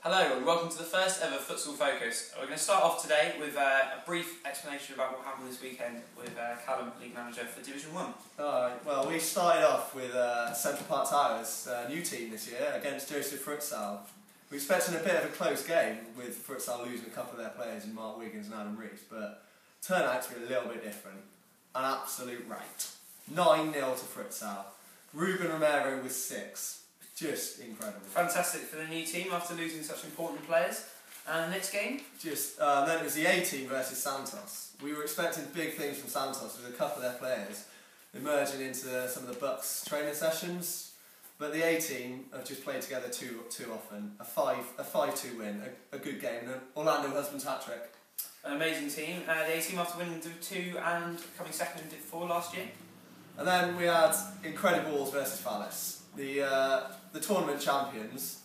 Hello and welcome to the first ever Futsal Focus. We're going to start off today with a brief explanation about what happened this weekend with Callum, League Manager for Division 1. Alright, well we started off with Central Park Towers, new team this year, against Joseph Futsal. We were expecting a bit of a close game, with Futsal losing a couple of their players in Mark Wiggins and Adam Rees, but turned out to be a little bit different. An absolute rout. 9-0 to Futsal. Ruben Romero with 6. Just incredible. Fantastic for the new team after losing such important players. And the next game? Then it was the A team versus Santos. We were expecting big things from Santos with a couple of their players emerging into some of the Bucks training sessions, but the A team have just played together too often. A 5-2 win, a good game, and an Orlando husband's hat-trick. An amazing team. The A team after winning Div 2 and coming second in Div 4 last year. And then we had Incredibles versus Phallus. The tournament champions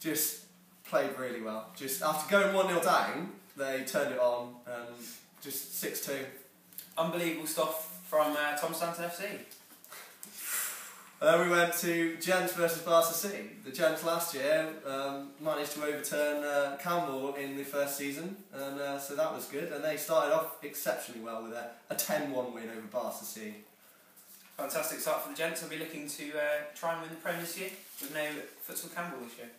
just played really well. Just after going 1-0 down, they turned it on and just 6-2. Unbelievable stuff from Tom Stanton FC. And then we went to Gents versus Barca C. The Gents last year managed to overturn Campbell in the first season, and so that was good. And they started off exceptionally well with a 10-1 win over Barca C. Fantastic start for the Gents. They'll be looking to try and win the Prem this year, with no Futsal Campbell this year.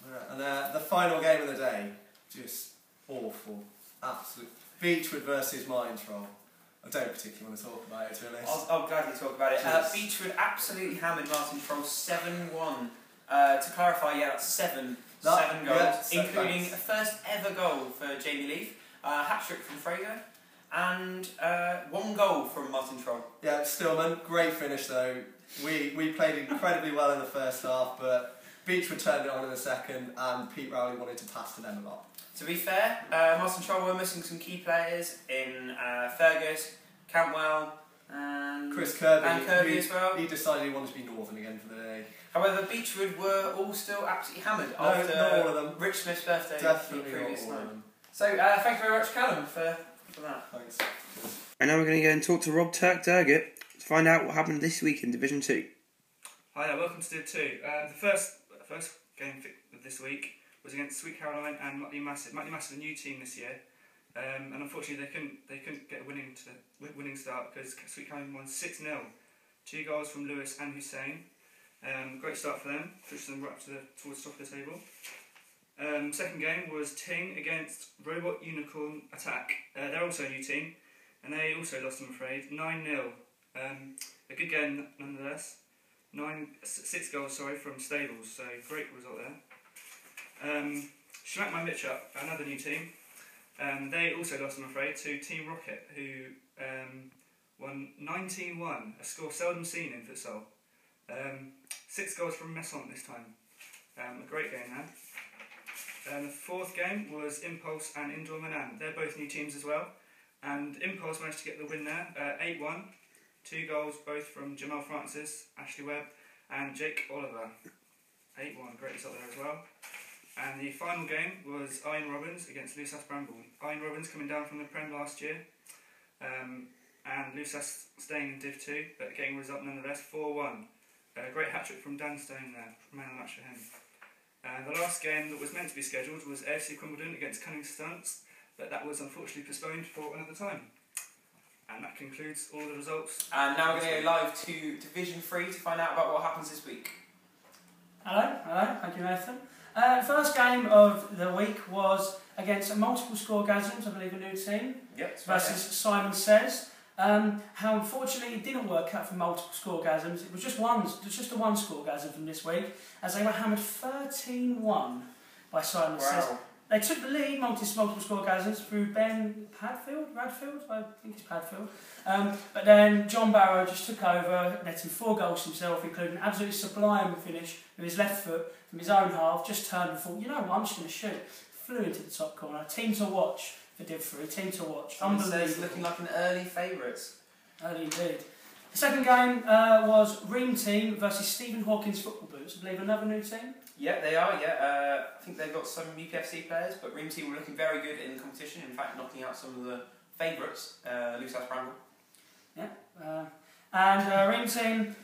Right, and the final game of the day, just awful. Absolute. Beechwood versus Mind Troll. I don't particularly want to talk about it, to be honest. I'll gladly talk about it. Beechwood absolutely hammered Martin Troll 7-1. To clarify, yeah, that's seven goals, yeah, including a first ever goal for Jamie Leaf, hat-trick from Fraser, and 1 goal from Martin Troll. Yeah, Stillman, great finish though. We played incredibly well in the first half, but Beechwood turned it on in the second, and Pete Rowley wanted to pass to them a lot. To be fair, Martin Troll were missing some key players in Fergus, Cantwell, and Chris Kirby, as well. He decided he wanted to be Northern again for the day. However, Beechwood were all still absolutely hammered after not all of them. Rich Smith's birthday Definitely the previous not all night. of them. So, thank you very much, Callum, for that. Thanks. And now we're going to go and talk to Rob Turk-Durgett to find out what happened this week in Division 2. Hi there, welcome to Div 2. The first game of this week was against Sweet Caroline and Mutley Massive. Mutley Massive, a new team this year, and unfortunately they couldn't get a winning start because Sweet Caroline won 6-0. 2 goals from Lewis and Hussein. Great start for them, pushed them right up towards the top of the table. Second game was Ting against Robot Unicorn Attack. They're also a new team, and they also lost, I'm afraid, 9-0. A good game nonetheless. 6 goals from Stables, so great result there. Schmack My Mitch Up, another new team. They also lost, I'm afraid, to Team Rocket, who won 19-1, a score seldom seen in Futsal. 6 goals from Messon this time. A great game there. The fourth game was Impulse and Indoor Manan. They're both new teams as well, and Impulse managed to get the win there, 8-1. 2 goals both from Jamal Francis, Ashley Webb and Jake Oliver. 8-1, great result there as well. And the final game was Iron Robbins against Lusas Bramble. Iron Robbins coming down from the Prem last year, and Lusas staying in Div 2, but getting a result nonetheless, 4-1. A great hat-trick from Dan Stone there, man of the match for him. The last game that was meant to be scheduled was AFC Quimbledon against Cunning Stunts, but that was unfortunately postponed for another time. And that concludes all the results. And now we're going to go live to Division 3 to find out about what happens this week. Hello, thank you Nathan. First game of the week was against Multiple Scoregasms, I believe a new team, versus Simon Says. How unfortunately it didn't work out for Multiple Scoregasms. It was just a one scoregasm from this week, as they were hammered 13-1 by Simon Says. They took the lead, multiple scoregasms, through Ben Radfield, I think it's Padfield. But then John Barrow just took over, netting 4 goals himself, including an absolutely sublime finish with his left foot from his own half, just turned and thought, you know what, I'm just going to shoot. Flew into the top corner. Team to watch for Div 3, team to watch. Unbelievable. Looking like an early favourite. Early indeed. The second game was Ream Team versus Stephen Hawkins Football Boots, I believe another new team. Yeah, they are, yeah. I think they've got some UPFC players, but Ream Team were looking very good in the competition, in fact knocking out some of the favourites, Lusas Bramble. Yeah, and Ream Team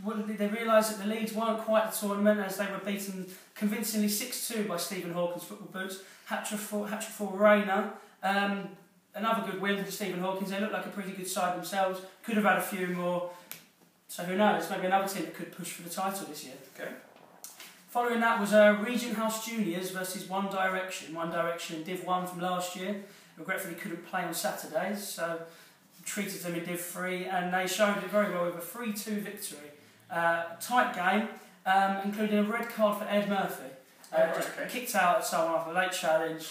they realised that the Leeds weren't quite the tournament as they were beaten convincingly 6-2 by Stephen Hawkins' football boots. Hat-trick for Rayner. Another good win for Stephen Hawkins. They looked like a pretty good side themselves. Could have had a few more. So who knows? Maybe another team that could push for the title this year. Okay. Following that was Regent House Juniors versus One Direction. One Direction in Div 1 from last year. Regretfully couldn't play on Saturdays, so treated them in Div 3, and they showed it very well with a 3-2 victory. Tight game, including a red card for Ed Murphy. Kicked out at someone after a late challenge.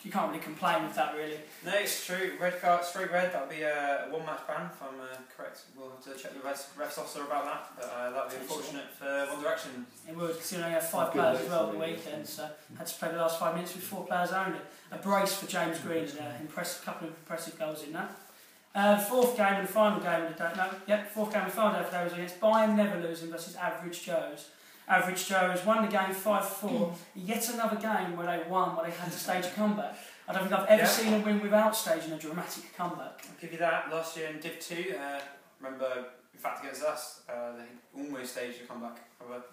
You can't really complain with that, really. No, it's true. Red card, straight red. That'll be a one-match ban, if I'm correct. We'll have to check the refs officer about that. But that'll be unfortunate for One Direction. It would, considering they have 5 players as well at the weekend, so had to play the last 5 minutes with 4 players only. A brace for James Green, couple of impressive goals in that. The fourth game and the final game of the day. Fourth game and final day of the day was against Bayern Never Losing versus Average Joes. Average Joes won the game 5-4. Yet another game where they won, where they had to stage a comeback. I don't think I've ever seen a win without staging a dramatic comeback. I'll give you that. Last year in Div 2, remember, in fact, against us, they almost staged a comeback.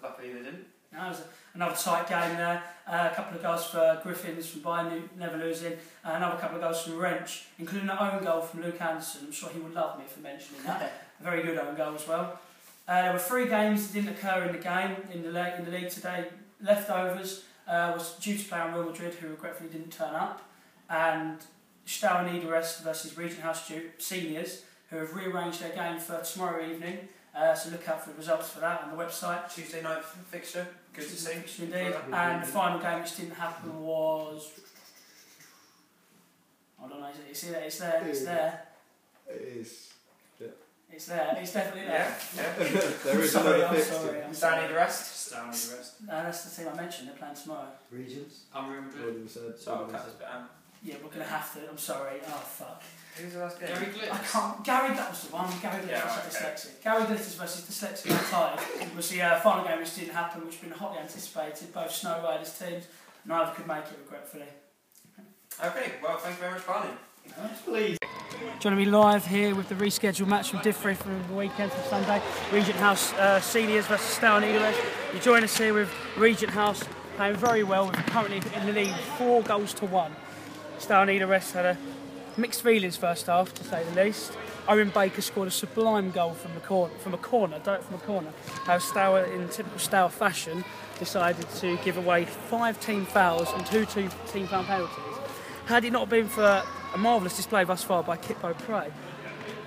Luckily, they didn't. No, it was another tight game there. A couple of goals for Griffins from Bayern Never Losing. Another couple of goals from Wrench, including an own goal from Luke Anderson. I'm sure he would love me for mentioning that. A very good own goal as well. There were 3 games that didn't occur in the game in the league today. Leftovers was due to play on Real Madrid, who regretfully didn't turn up, and Stour Niederest versus Regent House Seniors, who have rearranged their game for tomorrow evening. So look out for the results for that on the website. Tuesday night fixture, good to see. Fixture indeed. And the final game which didn't happen was. I don't know. It's there. It's there. It is. It's there. It's definitely there. Yeah. There is another fixture. Stour Niederest. No, that's the team I mentioned. They're playing tomorrow. Regions? I'm remembering. So I'll cut this bit out. Yeah, we're going to have to. I'm sorry. Oh, fuck. Who's the last game? I can't. Gary, that was the one. Gary Glitters versus Dyslexic. Gary Glitters versus Dyslexic and tied. Was the final game which didn't happen, which had been hotly anticipated. Both Snow Riders teams. Neither could make it, regretfully. Okay, well, thank you very much for calling. Please. Joining me live here with the rescheduled match from Div 3 from the weekend from Sunday. Regent House Seniors versus Stour Niederest. You join us here with Regent House playing very well, with currently in the lead 4-1. Stour Niederest had a mixed feelings first half, to say the least. Owen Baker scored a sublime goal from a corner. How Stour, in typical Stour fashion, decided to give away 5 team fouls and 2 team foul penalties. Had it not been for a marvellous display thus far by Kit Beaupre,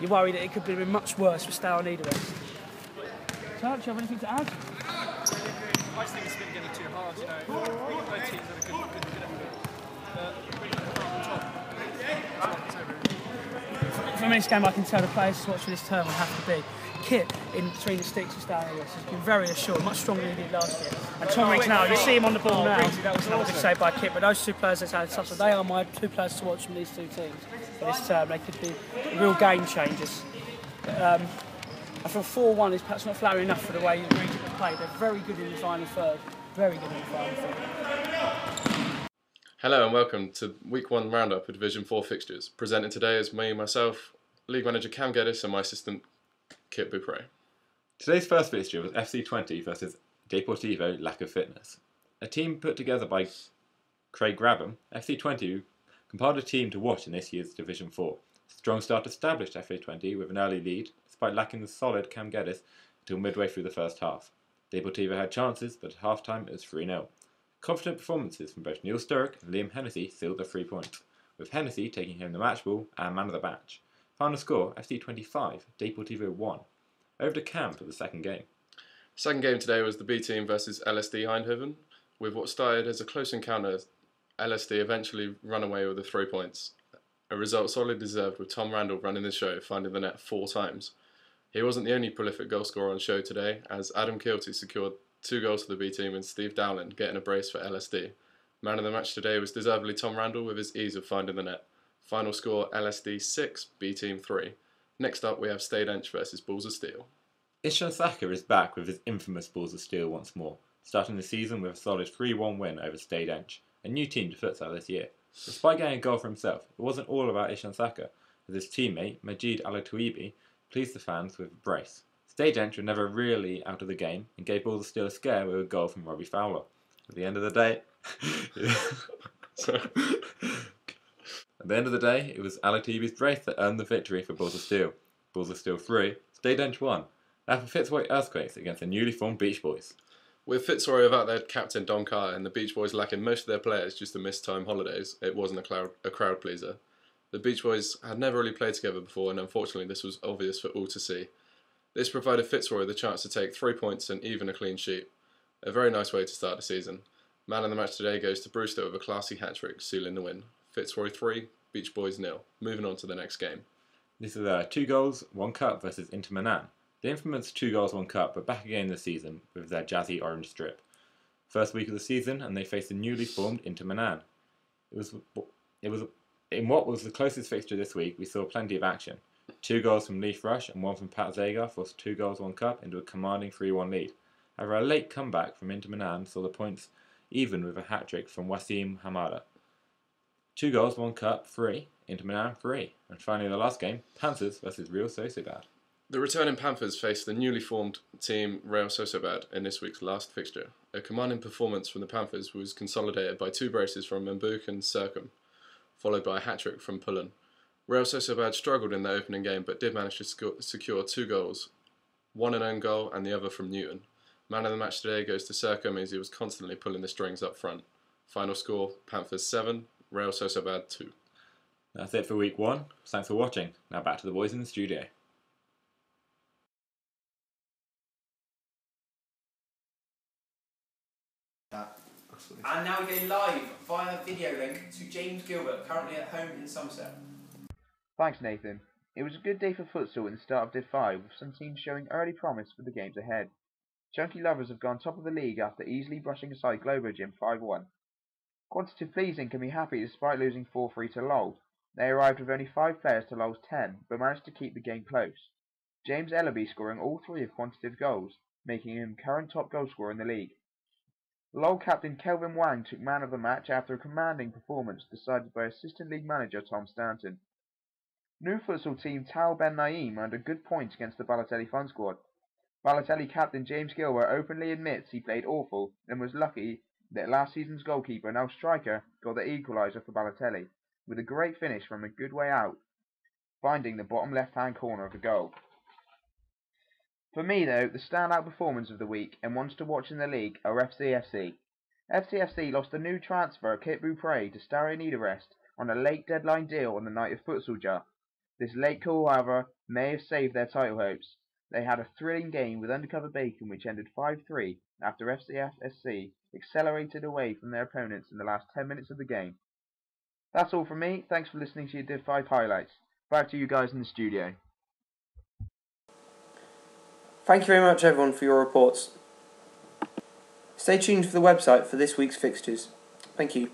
you worry that it could have been much worse for Stour Niederest. Charles, do you have anything to add? I just think it's been getting too hard, you know. Both teams have a good From this game, I can tell the players to watch for this term will have to be. Kit in between the sticks with Stour Niederest has been very assured, much stronger than he did last year. And Tom Riggs now, you see him on the ball now. That was another good save by Kit, but those 2 players that's had such they are my 2 players to watch from these 2 teams for this term. They could be real game changers. I feel 4-1 is perhaps not flattering enough for the way Regent have played. They're very good in the final third. Very good in the final third. Hello and welcome to Week 1 roundup of Division 4 fixtures. Presenting today is myself, League Manager Cam Geddes, and my assistant Kit Beaupre. Today's first fixture was FC20 versus Deportivo Lack of Fitness. A team put together by Craig Grabham, FC20 compiled a team to watch in this year's Division 4. Strong start established FC20 with an early lead, despite lacking the solid Cam Geddes until midway through the first half. Deportivo had chances, but at half-time it was 3-0. Confident performances from both Neil Sturrock and Liam Hennessy sealed the 3 points, with Hennessy taking home the match ball and man of the match. Final score, FC 5, Deportivo 1. Over to Cam for the second game. Second game today was the B team versus LSD Eindhoven. With what started as a close encounter, LSD eventually run away with the 3 points. A result solidly deserved, with Tom Randall running the show, finding the net 4 times. He wasn't the only prolific goalscorer on show today, as Adam Kilty secured 2 goals for the B team and Steve Dowland getting a brace for LSD. Man of the match today was deservedly Tom Randall with his ease of finding the net. Final score, LSD 6, B team 3. Next up we have Stade Ench versus Balls of Steel. Ishan Saka is back with his infamous Balls of Steel once more, starting the season with a solid 3-1 win over Stade Ench, a new team to futsal this year. Despite getting a goal for himself, it wasn't all about Ishan Saka, as his teammate, Majid Alatouibi, pleased the fans with a brace. Stage Edge were never really out of the game and gave Balls of Steel a scare with a goal from Robbie Fowler. At the end of the day, it was Alatibi's brace that earned the victory for Balls of Steel. Balls of Steel 3, Stage Edge 1. Now for Fitzroy Earthquakes against the newly formed Beach Boys. With Fitzroy without their captain Don Carter and the Beach Boys lacking most of their players due to missed time holidays, it wasn't a crowd pleaser. The Beach Boys had never really played together before, and unfortunately this was obvious for all to see. This provided Fitzroy the chance to take 3 points and even a clean sheet. A very nice way to start the season. Man of the match today goes to Brewster with a classy hat-trick, sealing the win. Fitzroy 3, Beach Boys 0. Moving on to the next game. This is 2 goals, 1 cup versus Inter Milan. The infamous 2 goals, 1 cup are back again this season with their jazzy orange strip. First week of the season, and they faced the newly formed Inter Milan. In what was the closest fixture this week, we saw plenty of action. 2 goals from Leaf Rush and 1 from Pat Zagar forced 2 goals, 1 cup into a commanding 3-1 lead. However, a late comeback from Inter Milan saw the points even with a hat-trick from Wassim Hamada. 2 goals, 1 cup, 3. Inter Milan 3. And finally the last game, Panthers versus Real Sociedad. The returning Panthers faced the newly formed team Real Sociedad in this week's last fixture. A commanding performance from the Panthers was consolidated by 2 braces from Mbuk and Sercom, followed by a hat-trick from Pullen. Real Sociedad struggled in their opening game but did manage to secure 2 goals, one an own goal and the other from Newton. Man of the match today goes to Sercom as he was constantly pulling the strings up front. Final score, Panthers 7, Real Sociedad 2. That's it for week 1. Thanks for watching. Now back to the boys in the studio. And now we go live via video link to James Gilbert, currently at home in Somerset. Thanks, Nathan. It was a good day for futsal in the start of Div 5, with some teams showing early promise for the games ahead. Chunky Lovers have gone top of the league after easily brushing aside Globo Gym 5-1. Quantitative Pleasing can be happy despite losing 4-3 to Lowell. They arrived with only 5 players to Lowell's 10, but managed to keep the game close. James Ellaby scoring all 3 of Quantitative goals, making him current top goal scorer in the league. Lowell captain Kelvin Wang took man of the match after a commanding performance decided by assistant league manager Tom Stanton. New futsal team Tal Ben Naeem earned a good point against the Balotelli Fun Squad. Balotelli captain James Gilbert openly admits he played awful and was lucky that last season's goalkeeper, now striker, got the equaliser for Balotelli, with a great finish from a good way out, finding the bottom left-hand corner of the goal. For me though, the standout performance of the week and ones to watch in the league are FCFC. FCFC lost a new transfer, Kit Bupre, to Stare Niederrest on a late deadline deal on the night of Futsal Jar. This late call, however, may have saved their title hopes. They had a thrilling game with Undercover Bacon which ended 5-3 after FCFSC accelerated away from their opponents in the last 10 minutes of the game. That's all from me. Thanks for listening to your Div 5 highlights. Back to you guys in the studio. Thank you very much everyone for your reports. Stay tuned for the website for this week's fixtures. Thank you.